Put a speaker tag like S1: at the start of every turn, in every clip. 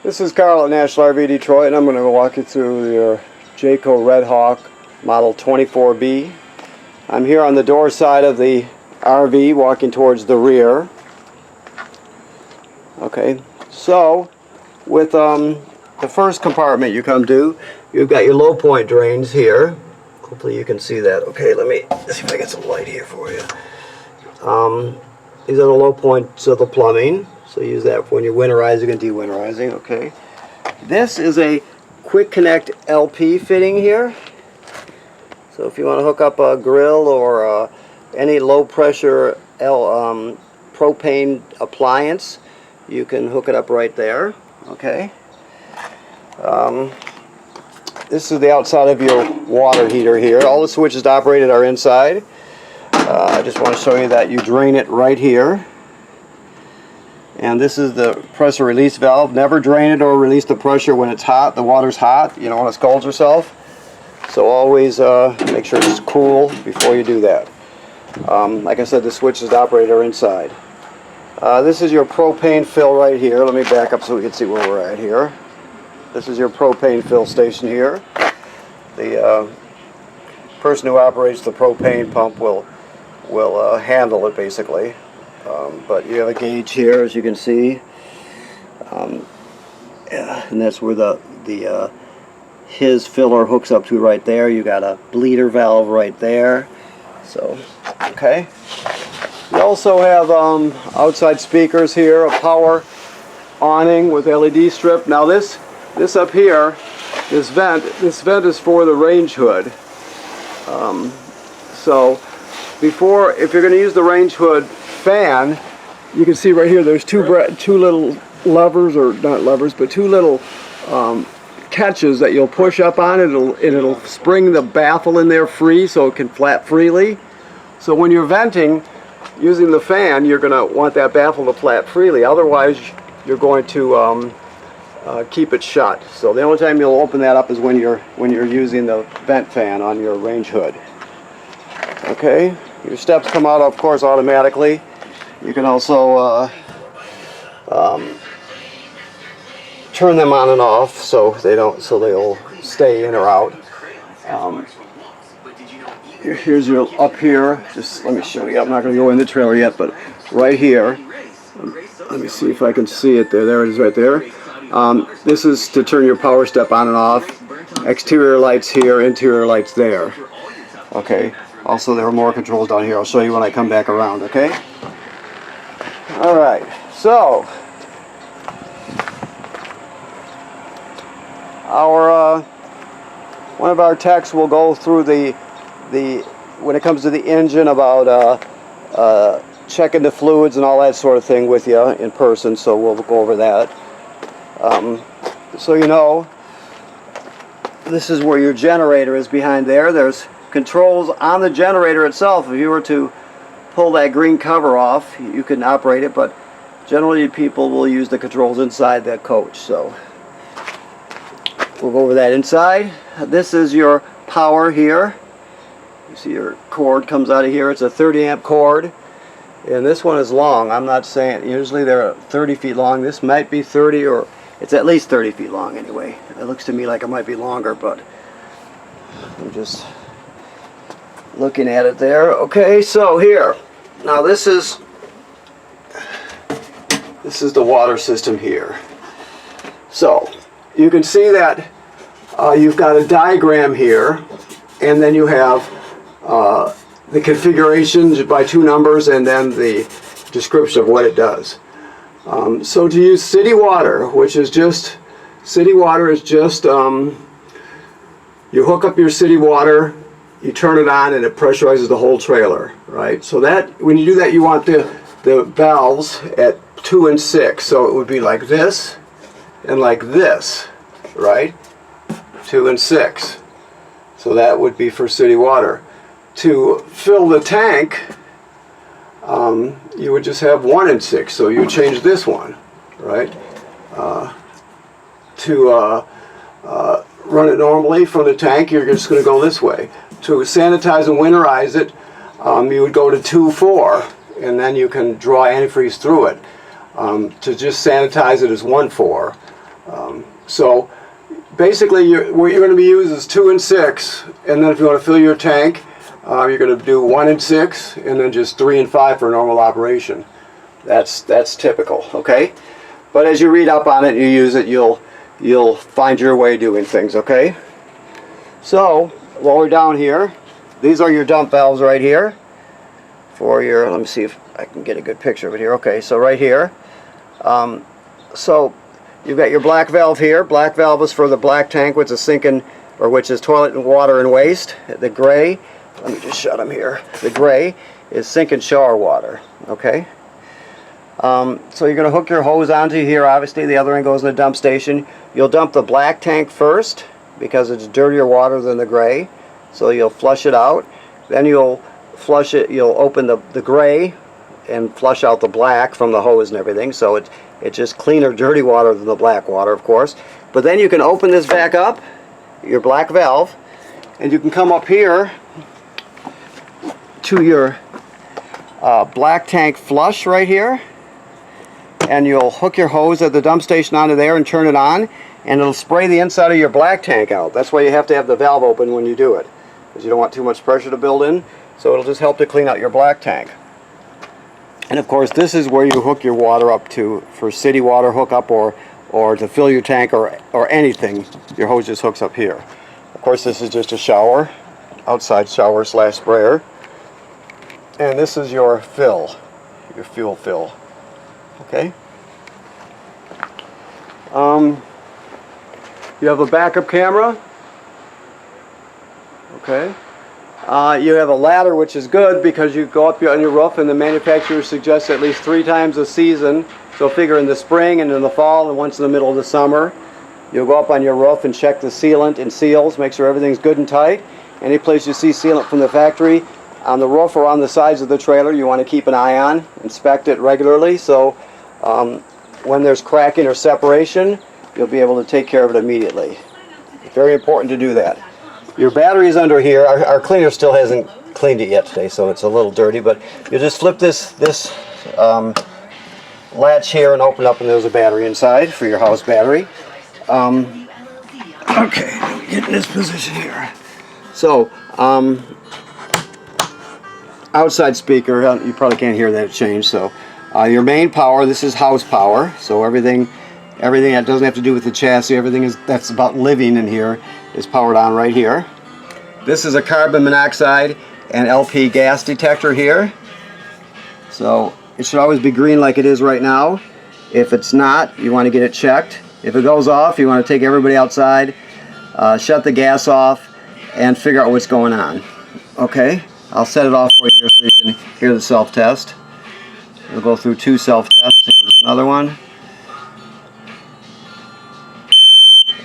S1: This is Carl at National RV Detroit, and I'm going to walk you through your Jayco Redhawk Model 24B. I'm here on the door side of the RV, walking towards the rear. Okay, so with the first compartment you come to, you've got your low point drains here. Hopefully you can see that. Okay, let me see if I get some light here for you. These are the low points of the plumbing. So use that for when you're winterizing and de-winterizing, okay. This is a quick connect LP fitting here. So if you want to hook up a grill or any low pressure propane appliance, you can hook it up right there, okay. This is the outside of your water heater here. All the switches to operate it are inside. I just want to show you that you drain it right here. And this is the pressure release valve. Never drain it or release the pressure when it's hot. The water's hot. You don't want to scald yourself. So always make sure it's cool before you do that. Like I said, the switches to operate are inside. This is your propane fill right here. Let me back up so we can see where we're at here. This is your propane fill station here. The person who operates the propane pump will handle it basically. But you have a gauge here, as you can see, and that's where his filler hooks up to right there. You got a bleeder valve right there. So, okay. You also have outside speakers here, a power awning with LED strip. Now this up here, this vent is for the range hood. So before, if you're going to use the range hood fan, you can see right here there's two little levers, or not levers, but two little catches that you'll push up on. It'll spring the baffle in there free so it can flap freely. So when you're venting using the fan, you're going to want that baffle to flap freely, otherwise you're going to keep it shut. So the only time you'll open that up is when you're using the vent fan on your range hood. Okay, your steps come out, of course, automatically. You can also turn them on and off so they'll stay in or out. Here's your up here. Just let me show you. I'm not going to go in the trailer yet, but right here. Let me see if I can see it there. There it is, right there. This is to turn your power step on and off. Exterior lights here, interior lights there. Okay. Also, there are more controls down here. I'll show you when I come back around, okay? Alright, so one of our techs will go through when it comes to the engine, about checking the fluids and all that sort of thing with you in person, so we'll go over that. So you know, this is where your generator is behind there. There's controls on the generator itself. If you were to pull that green cover off, you can operate it, but generally people will use the controls inside that coach. So we'll go over that inside. This is your power here. You see your cord comes out of here. It's a 30 amp cord, and this one is long. I'm not saying, usually they're 30 feet long. This might be 30, or it's at least 30 feet long anyway. It looks to me like it might be longer, but I'm just looking at it there. Okay, so here, now this is the water system here. So you can see that you've got a diagram here, and then you have the configurations by 2 numbers, and then the description of what it does. So to use city water, city water is just you hook up your city water, you turn it on, and it pressurizes the whole trailer, right? So that, when you do that, you want the valves at 2 and 6. So it would be like this and like this, right? 2 and 6. So that would be for city water. To fill the tank, you would just have 1 and 6. So you change this one, right? To run it normally from the tank, you're just going to go this way. To sanitize and winterize it, you would go to 2-4, and then you can draw antifreeze through it. To just sanitize it is 1-4. So basically what you're going to be using is 2 and 6, and then if you want to fill your tank, you're going to do 1 and 6, and then just 3 and 5 for normal operation. That's typical, okay? But as you read up on it and you use it, you'll find your way doing things, okay? So while we're down here, these are your dump valves right here for your, let me see if I can get a good picture of it here. Okay, so right here. So you've got your black valve here. Black valve is for the black tank, which is sinking, or which is toilet and water and waste. The gray, let me just shut them here. The gray is sink and shower water, okay? So you're going to hook your hose onto here. Obviously the other end goes in the dump station. You'll dump the black tank first because it's dirtier water than the gray, so you'll flush it out. Then you'll flush it, you'll open the gray and flush out the black from the hose and everything, so it's just cleaner dirty water than the black water, of course. But then you can open this back up, your black valve, and you can come up here to your black tank flush right here, and you'll hook your hose at the dump station onto there and turn it on, and it'll spray the inside of your black tank out. That's why you have to have the valve open when you do it, because you don't want too much pressure to build in, so it'll just help to clean out your black tank. And of course this is where you hook your water up to for city water hookup, or to fill your tank, or anything. Your hose just hooks up here. Of course this is just a shower, outside shower slash sprayer. And this is your fill, your fuel fill. Okay. You have a backup camera. Okay. You have a ladder, which is good because you go up on your roof, and the manufacturer suggests at least 3 times a season. So figure in the spring and in the fall and once in the middle of the summer. You'll go up on your roof and check the sealant and seals, make sure everything's good and tight. Any place you see sealant from the factory, on the roof or on the sides of the trailer, you want to keep an eye on, inspect it regularly, so when there's cracking or separation, you'll be able to take care of it immediately. Very important to do that. Your battery's under here. Our cleaner still hasn't cleaned it yet today, so it's a little dirty, but you just flip this latch here and open up, and there's a battery inside for your house battery. Okay, let me get in this position here. So, outside speaker, you probably can't hear that it changed. So your main power, this is house power, so everything that doesn't have to do with the chassis, everything that's about living in here is powered on right here. This is a carbon monoxide and LP gas detector here, so it should always be green like it is right now. If it's not, you want to get it checked. If it goes off, you want to take everybody outside, shut the gas off, and figure out what's going on. Okay, I'll set it off for you so you can hear the self-test. We'll go through 2 self-tests. Here's another one.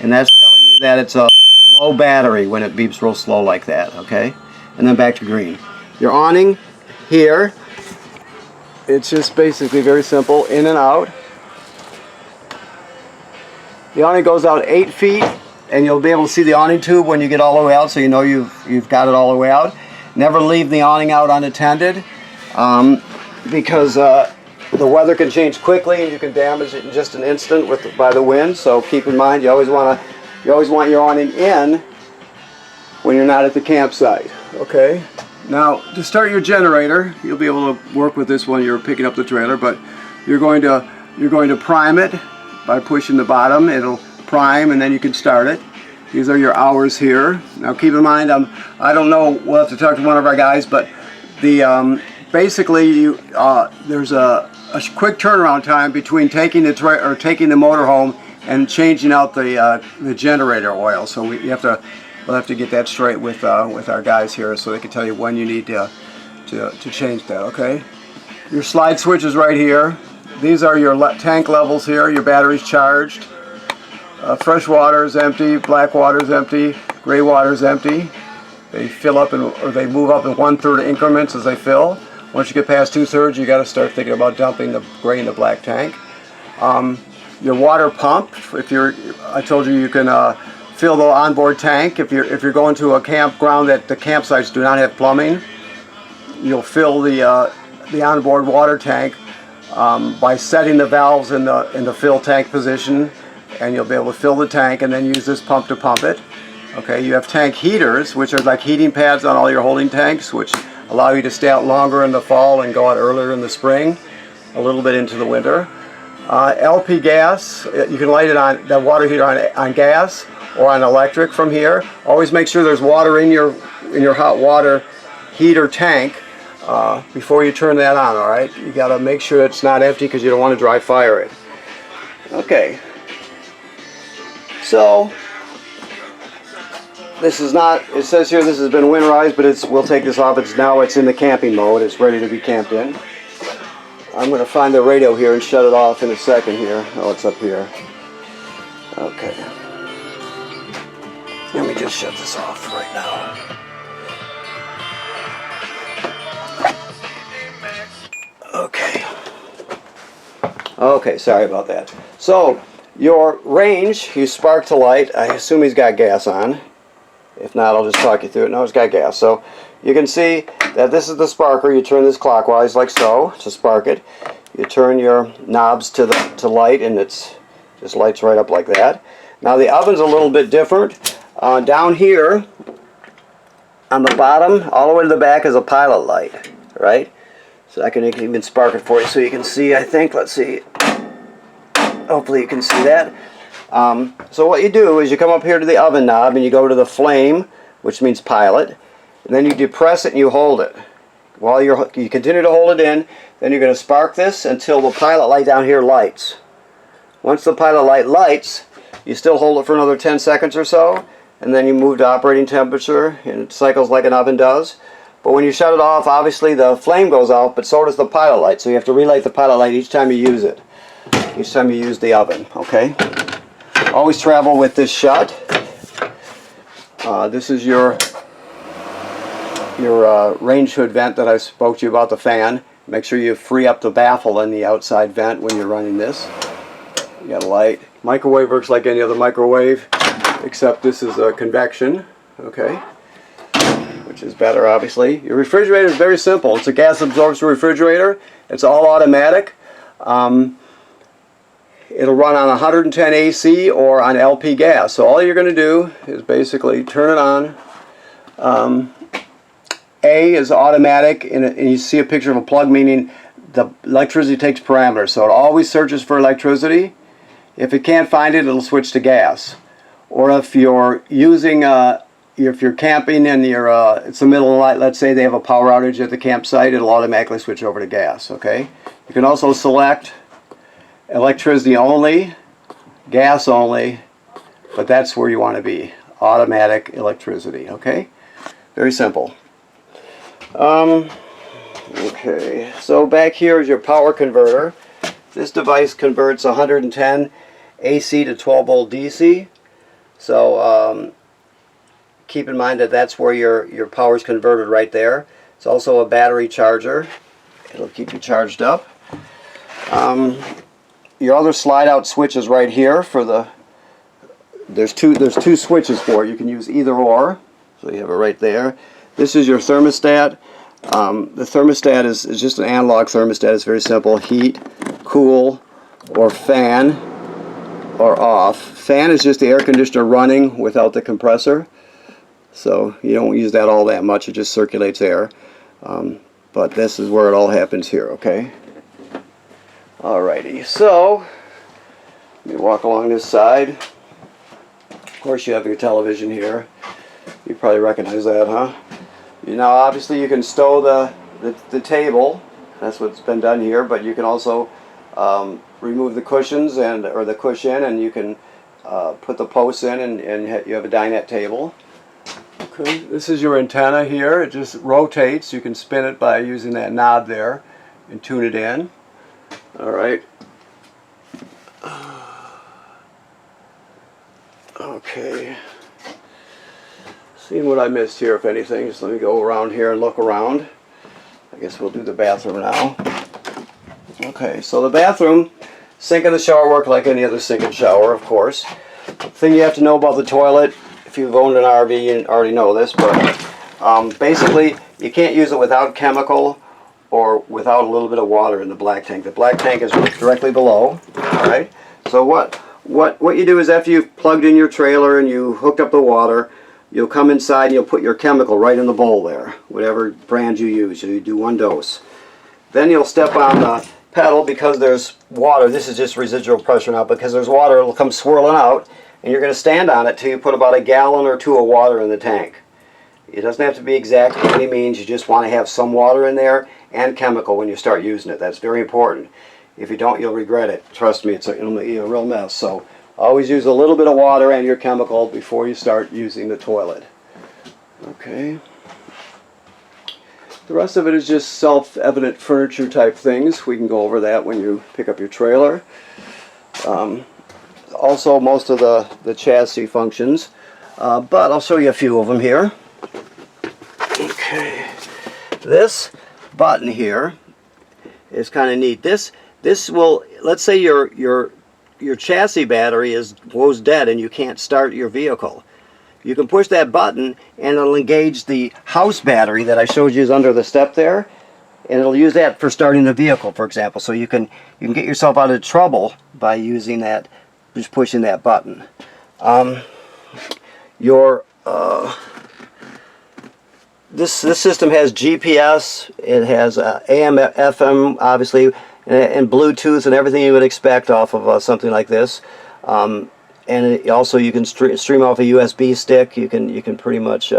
S1: And that's telling you that it's a low battery when it beeps real slow like that, okay? And then back to green. Your awning here, it's just basically very simple, in and out. The awning goes out 8 feet, and you'll be able to see the awning tube when you get all the way out, so you know you've got it all the way out. Never leave the awning out unattended, because the weather can change quickly and you can damage it in just an instant by the wind. So keep in mind, you always want your awning in when you're not at the campsite. Okay. Now to start your generator, you'll be able to work with this when you're picking up the trailer, but you're going to prime it by pushing the bottom. It'll prime, and then you can start it. These are your hours here. Now keep in mind, I don't know, we'll have to talk to one of our guys, but the basically there's a quick turnaround time between taking the motor home and changing out the generator oil. So we'll have to get that straight with our guys here, so they can tell you when you need to change that. Okay. Your slide switch is right here. These are your tank levels here. Your battery's charged. Fresh water is empty, black water is empty, gray water is empty. They fill up or they move up in 1/3 increments as they fill. Once you get past 2/3, you got to start thinking about dumping the gray and the black tank. Your water pump, I told you can fill the onboard tank. If you're going to a campground that the campsites do not have plumbing, you'll fill the onboard water tank by setting the valves in the fill tank position and you'll be able to fill the tank and then use this pump to pump it. Okay, you have tank heaters, which are like heating pads on all your holding tanks, which allow you to stay out longer in the fall and go out earlier in the spring, a little bit into the winter. LP gas, you can light it on the water heater on gas or on electric from here. Always make sure there's water in your hot water heater tank before you turn that on, all right? You got to make sure it's not empty because you don't want to dry fire it. Okay, so this is not, it says here this has been winterized, but we'll take this off. It's in the camping mode. It's ready to be camped in. I'm going to find the radio here and shut it off in a second here. Oh, it's up here. Okay. Let me just shut this off right now. Okay. Okay, sorry about that. So, your range, you spark to light. I assume he's got gas on. If not, I'll just talk you through it. No, it's got gas. So, you can see that this is the sparker. You turn this clockwise like so to spark it. You turn your knobs to light, and it's just lights right up like that. Now the oven's a little bit different. Down here on the bottom, all the way to the back, is a pilot light, right? So I can even spark it for you so you can see, I think. Let's see. Hopefully you can see that. So what you do is you come up here to the oven knob and you go to the flame, which means pilot. And then you depress it and you hold it. While you continue to hold it in, then you're going to spark this until the pilot light down here lights. Once the pilot light lights, you still hold it for another 10 seconds or so, and then you move to operating temperature, and it cycles like an oven does. But when you shut it off, obviously the flame goes off, but so does the pilot light. So you have to relight the pilot light each time you use it. Each time you use the oven, okay? Always travel with this shut. This is your range hood vent that I spoke to you about, the fan. Make sure you free up the baffle in the outside vent when you're running this. You got a light. Microwave works like any other microwave, except this is a convection, okay? Which is better, obviously. Your refrigerator is very simple. It's a gas absorption refrigerator. It's all automatic. It'll run on 110 AC or on LP gas. So all you're going to do is basically turn it on. A is automatic, and you see a picture of a plug, meaning the electricity takes parameters. So it always searches for electricity. If it can't find it, it'll switch to gas. Or if you're using, if you're camping and it's the middle of the night, let's say they have a power outage at the campsite, it'll automatically switch over to gas, okay? You can also select electricity only, gas only, but that's where you want to be. Automatic electricity, okay? Very simple. Okay, so back here is your power converter. This device converts 110 AC to 12 volt DC. So keep in mind that that's where your power is converted right there. It's also a battery charger. It'll keep you charged up. Your other slide out switch is right here for the, there's two switches for it. You can use either or. So you have it right there. This is your thermostat. The thermostat is just an analog thermostat. It's very simple. Heat, cool, or fan, or off. Fan is just the air conditioner running without the compressor. So you don't use that all that much. It just circulates air. But this is where it all happens here, okay? Alrighty, so let me walk along this side. Of course you have your television here. You probably recognize that, huh? Now obviously you can stow the table. That's what's been done here, but you can also remove the cushions or the cushion, and you can put the posts in, and you have a dinette table. Okay, this is your antenna here. It just rotates. You can spin it by using that knob there and tune it in. Alright. Okay. Seeing what I missed here, if anything. Just let me go around here and look around. I guess we'll do the bathroom now. Okay, so the bathroom, sink and the shower work like any other sink and shower, of course. The thing you have to know about the toilet, if you've owned an RV, you already know this, but basically you can't use it without chemical or without a little bit of water in the black tank. The black tank is directly below. Alright, so what what you do is after you've plugged in your trailer and you hooked up the water, you'll come inside and you'll put your chemical right in the bowl there, whatever brand you use. You do 1 dose. Then you'll step on the pedal because there's water. This is just residual pressure now. Because there's water, it'll come swirling out, and you're going to stand on it till you put about 1 gallon or 2 of water in the tank. It doesn't have to be exact by any means. You just want to have some water in there and chemical when you start using it. That's very important. If you don't, you'll regret it. Trust me, it'll make you a real mess. So always use a little bit of water and your chemical before you start using the toilet. Okay. The rest of it is just self-evident furniture type things. We can go over that when you pick up your trailer. Also most of the chassis functions, but I'll show you a few of them here. Okay. This button here is kind of neat. This will, let's say your chassis battery goes dead and you can't start your vehicle. You can push that button and it'll engage the house battery that I showed you is under the step there, and it'll use that for starting the vehicle, for example. So you can get yourself out of trouble by using that, just pushing that button. This system has GPS, it has AM, FM, obviously, and Bluetooth and everything you would expect off of something like this. And also you can stream off a USB stick. You can pretty much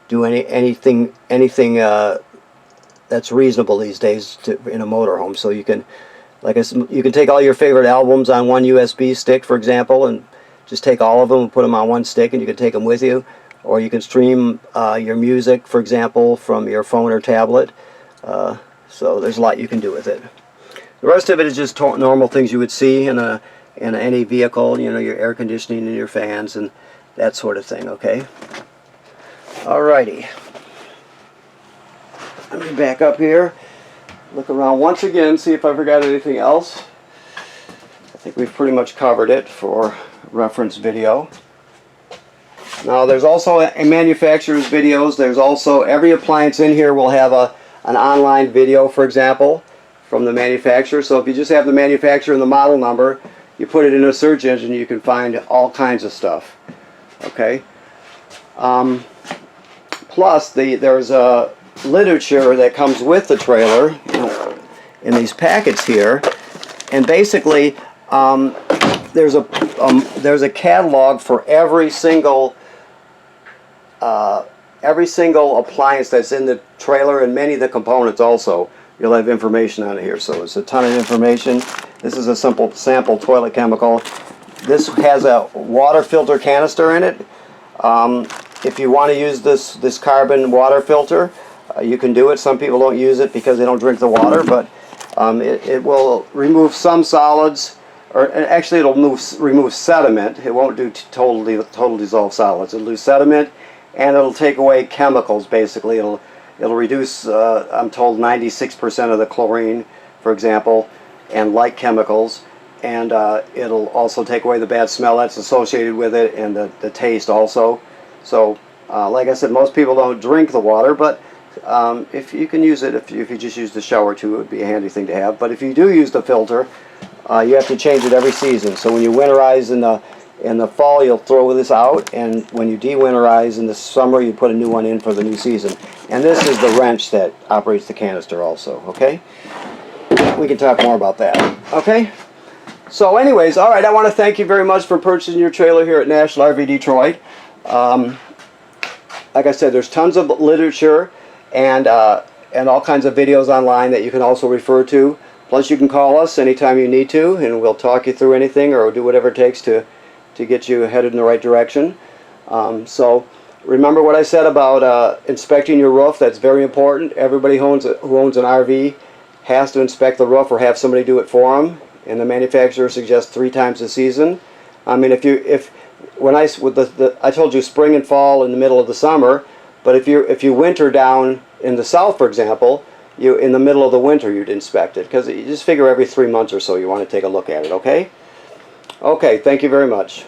S1: do anything that's reasonable these days in a motorhome. So you can, like I said, you can take all your favorite albums on 1 USB stick, for example, and just take all of them and put them on 1 stick, and you can take them with you. Or you can stream your music, for example, from your phone or tablet. So there's a lot you can do with it. The rest of it is just normal things you would see in any vehicle, you know, your air conditioning and your fans and that sort of thing, okay? Alrighty. Let me back up here, look around once again, see if I forgot anything else. I think we've pretty much covered it for reference video. Now there's also a manufacturer's videos. There's also, every appliance in here will have an online video, for example, from the manufacturer. So if you just have the manufacturer and the model number, you put it in a search engine, you can find all kinds of stuff. Okay. Plus, there's a literature that comes with the trailer in these packets here, and basically there's a catalog for every single appliance that's in the trailer, and many of the components also. You'll have information on it here, so it's a ton of information. This is a simple sample toilet chemical. This has a water filter canister in it. If you want to use this carbon water filter, you can do it. Some people don't use it because they don't drink the water, but it will remove some solids, or actually it'll remove sediment. It won't do total dissolved solids. It'll do sediment, and it'll take away chemicals. Basically, it'll reduce, I'm told, 96% of the chlorine, for example, and light chemicals, and it'll also take away the bad smell that's associated with it, and the taste also. So, like I said, most people don't drink the water, but if you can use it, if you just use the shower too, it would be a handy thing to have. But if you do use the filter, you have to change it every season. So when you winterize in the fall, you'll throw this out, and when you de-winterize in the summer, you put a new one in for the new season. And this is the wrench that operates the canister also, okay? We can talk more about that, okay? So anyways, all right, I want to thank you very much for purchasing your trailer here at National RV Detroit. Like I said, there's tons of literature and all kinds of videos online that you can also refer to. Plus, you can call us anytime you need to, and we'll talk you through anything or do whatever it takes to get you headed in the right direction. So remember what I said about inspecting your roof. That's very important. Everybody who owns an RV has to inspect the roof or have somebody do it for them. And the manufacturer suggests 3 times a season. I mean, I told you spring and fall in the middle of the summer, but if you winter down in the south, for example, in the middle of the winter you'd inspect it, because you just figure every 3 months or so you want to take a look at it. Okay? Okay, thank you very much.